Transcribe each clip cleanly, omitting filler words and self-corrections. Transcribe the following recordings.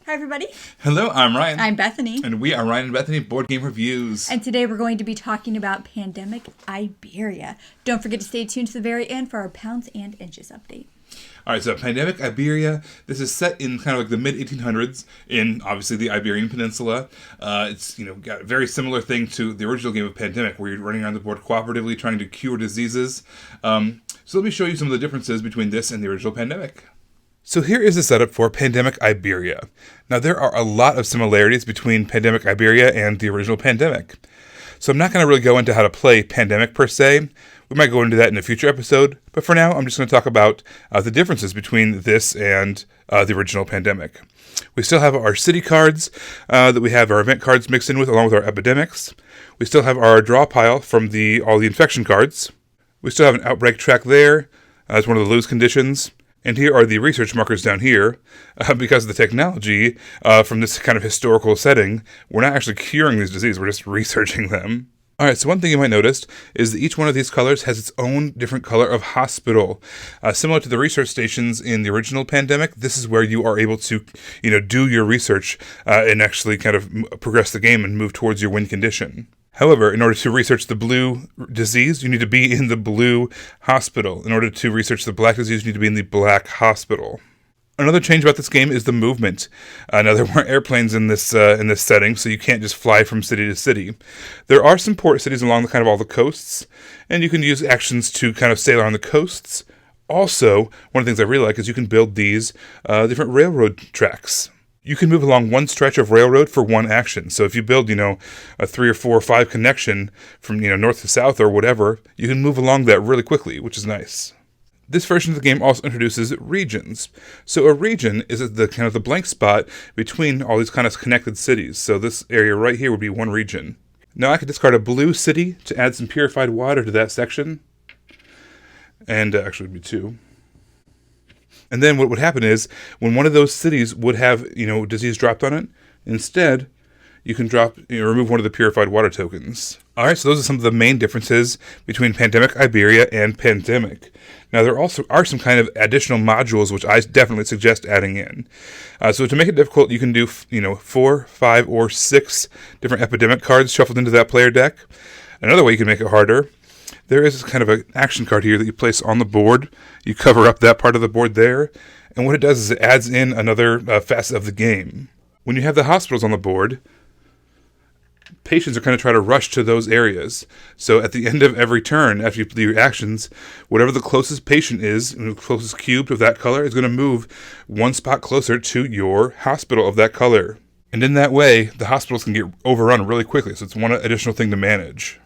Hi, everybody. Hello, I'm Ryan. I'm Bethany. And we are Ryan and Bethany Board Game Reviews. And today we're going to be talking about Pandemic Iberia. Don't forget to stay tuned to the very end for our pounds and inches update. All right, so Pandemic Iberia, this is set in kind of like the mid-1800s in, obviously, the Iberian Peninsula. It's, got a very similar thing to the original game of Pandemic, where you're running around the board cooperatively trying to cure diseases. So let me show you some of the differences between this and the original Pandemic. So here is the setup for Pandemic Iberia. Now, there are a lot of similarities between Pandemic Iberia and the original Pandemic. So I'm not going to really go into how to play Pandemic per se. We might go into that in a future episode, but for now, I'm just going to talk about the differences between this and the original Pandemic. We still have our city cards that we have our event cards mixed in with, along with our epidemics. We still have our draw pile from all the infection cards. We still have an outbreak track there. That's one of the lose conditions. And here are the research markers down here. Because of the technology from this kind of historical setting, we're not actually curing these diseases, we're just researching them. Alright, so one thing you might notice is that each one of these colors has its own different color of hospital. Similar to the research stations in the original Pandemic, this is where you are able to, do your research and actually kind of progress the game and move towards your win condition. However, in order to research the blue disease, you need to be in the blue hospital. In order to research the black disease, you need to be in the black hospital. Another change about this game is the movement. Now, there weren't airplanes in this setting, so you can't just fly from city to city. There are some port cities along kind of all the coasts, and you can use actions to kind of sail on the coasts. Also, one of the things I really like is you can build these different railroad tracks. You can move along one stretch of railroad for one action. So if you build, a 3 or 4 or 5 connection from, north to south or whatever, you can move along that really quickly, which is nice. This version of the game also introduces regions. So a region is the kind of the blank spot between all these kind of connected cities. So this area right here would be one region. Now I could discard a blue city to add some purified water to that section. And actually it would be 2. And then what would happen is, when one of those cities would have, disease dropped on it, instead, you can remove one of the purified water tokens. All right, so those are some of the main differences between Pandemic Iberia and Pandemic. Now, there also are some kind of additional modules, which I definitely suggest adding in. So to make it difficult, you can do, 4, 5, or 6 different epidemic cards shuffled into that player deck. Another way you can make it harder, there is kind of an action card here that you place on the board. You cover up that part of the board there, and what it does is it adds in another facet of the game. When you have the hospitals on the board, patients are going to try to rush to those areas. So at the end of every turn, after you do your actions, whatever the closest patient is, the closest cube of that color, is going to move one spot closer to your hospital of that color. And in that way, the hospitals can get overrun really quickly, so it's one additional thing to manage.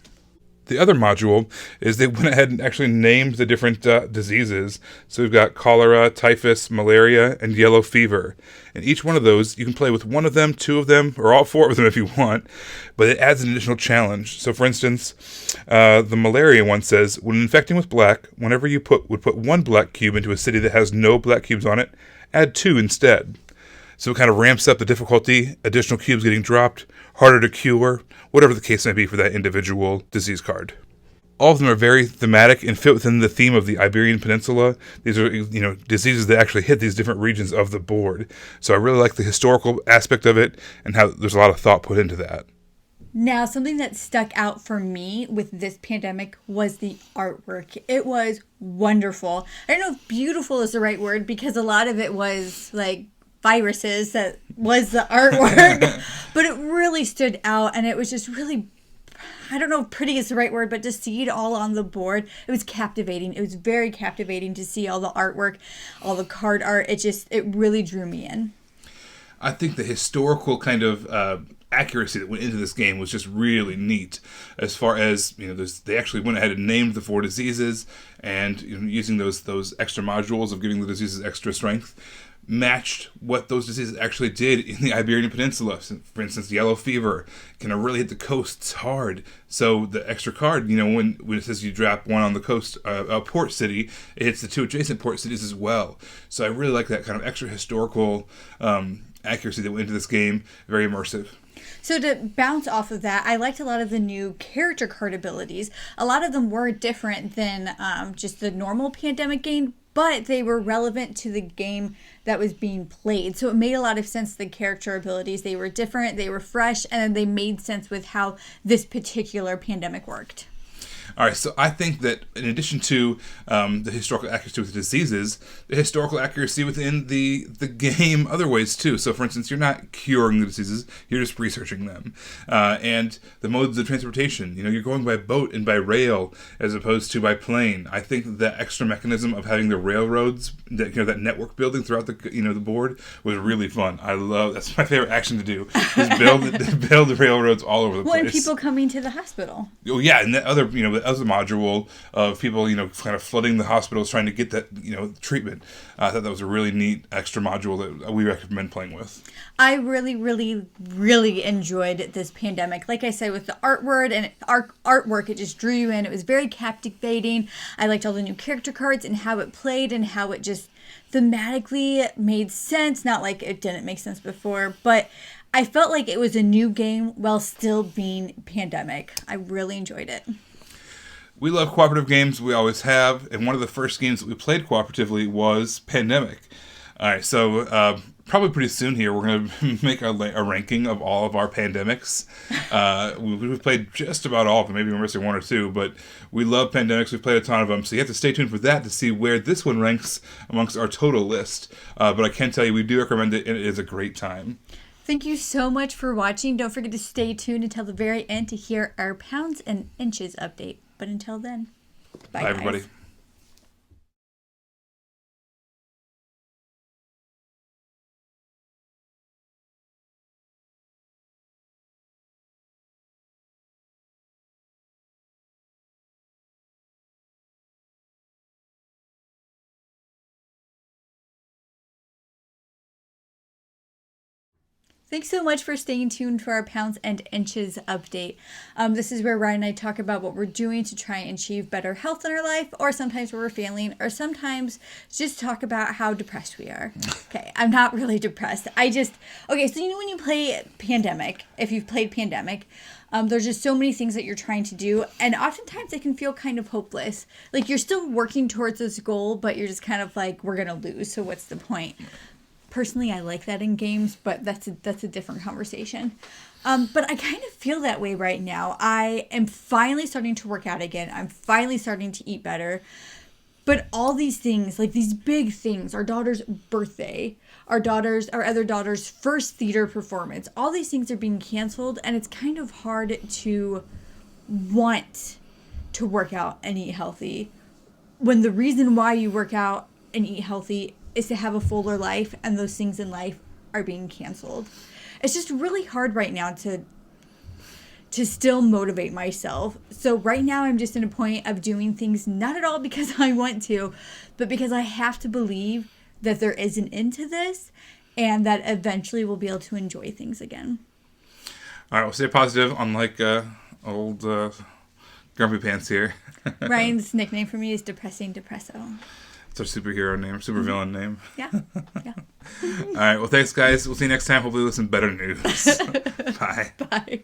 The other module is they went ahead and actually named the different diseases. So we've got cholera, typhus, malaria, and yellow fever. And each one of those, you can play with one of them, 2 of them, or all 4 of them if you want. But it adds an additional challenge. So for instance, the malaria one says, when infecting with black, whenever you would put 1 black cube into a city that has no black cubes on it, add 2 instead. So it kind of ramps up the difficulty, additional cubes getting dropped, harder to cure, whatever the case may be for that individual disease card. All of them are very thematic and fit within the theme of the Iberian Peninsula. These are, diseases that actually hit these different regions of the board. So I really like the historical aspect of it and how there's a lot of thought put into that. Now, something that stuck out for me with this Pandemic was the artwork. It was wonderful. I don't know if beautiful is the right word, because a lot of it was like viruses that was the artwork, but it really stood out, and it was just really, I don't know if pretty is the right word, but to see it all on the board, it was captivating. It was very captivating to see all the artwork, all the card art. It really drew me in. I think the historical kind of accuracy that went into this game was just really neat. As far as they actually went ahead and named the 4 diseases, and using those extra modules of giving the diseases extra strength, matched what those diseases actually did in the Iberian Peninsula. For instance, yellow fever can really hit the coasts hard. So the extra card, when it says you drop 1 on the coast, a port city, it hits the 2 adjacent port cities as well. So I really like that kind of extra historical accuracy that went into this game. Very immersive. So to bounce off of that, I liked a lot of the new character card abilities. A lot of them were different than just the normal Pandemic game, but they were relevant to the game that was being played. So it made a lot of sense, the character abilities. They were different, they were fresh, and they made sense with how this particular pandemic worked. All right, so I think that in addition to the historical accuracy with the diseases, the historical accuracy within the game other ways too. So, for instance, you're not curing the diseases; you're just researching them. And the modes of transportation, you're going by boat and by rail as opposed to by plane. I think the extra mechanism of having the railroads, that network building throughout the the board was really fun. That's my favorite action to do is build the railroads all over the place. And people coming to the hospital. Oh yeah, and the other as a module of people, kind of flooding the hospitals trying to get that, treatment. I thought that was a really neat extra module that we recommend playing with. I really, really, really enjoyed this pandemic. Like I said, with the artwork, it just drew you in. It was very captivating. I liked all the new character cards and how it played and how it just thematically made sense. Not like it didn't make sense before, but I felt like it was a new game while still being pandemic. I really enjoyed it. We love cooperative games. We always have. And one of the first games that we played cooperatively was Pandemic. All right, so probably pretty soon here, we're going to make a ranking of all of our pandemics. We've played just about all of them. Maybe we're missing one or two, but we love pandemics. We've played a ton of them, so you have to stay tuned for that to see where this one ranks amongst our total list. But I can tell you, we do recommend it, and it is a great time. Thank you so much for watching. Don't forget to stay tuned until the very end to hear our pounds and inches update. But until then, bye everybody. Guys. Thanks so much for staying tuned for our Pounds and Inches update. This is where Ryan and I talk about what we're doing to try and achieve better health in our life, or sometimes where we're failing, or sometimes just talk about how depressed we are. Okay, I'm not really depressed. So when you play Pandemic, if you've played Pandemic, there's just so many things that you're trying to do, and oftentimes it can feel kind of hopeless. Like you're still working towards this goal, but you're just kind of like, we're going to lose, so what's the point? Personally, I like that in games, but that's a different conversation. But I kind of feel that way right now. I am finally starting to work out again. I'm finally starting to eat better. But all these things, like these big things, our daughter's birthday, our other daughter's first theater performance, all these things are being canceled, and it's kind of hard to want to work out and eat healthy when the reason why you work out and eat healthy is to have a fuller life, and those things in life are being canceled. It's just really hard right now to still motivate myself. So right now I'm just in a point of doing things not at all because I want to, but because I have to believe that there is an end to this and that eventually we'll be able to enjoy things again. All right, we'll stay positive, unlike old Grumpy Pants here. Ryan's nickname for me is Depressing Depresso. It's our superhero name, supervillain name. Yeah. All right. Well, thanks, guys. We'll see you next time. Hopefully with some better news. Bye. Bye.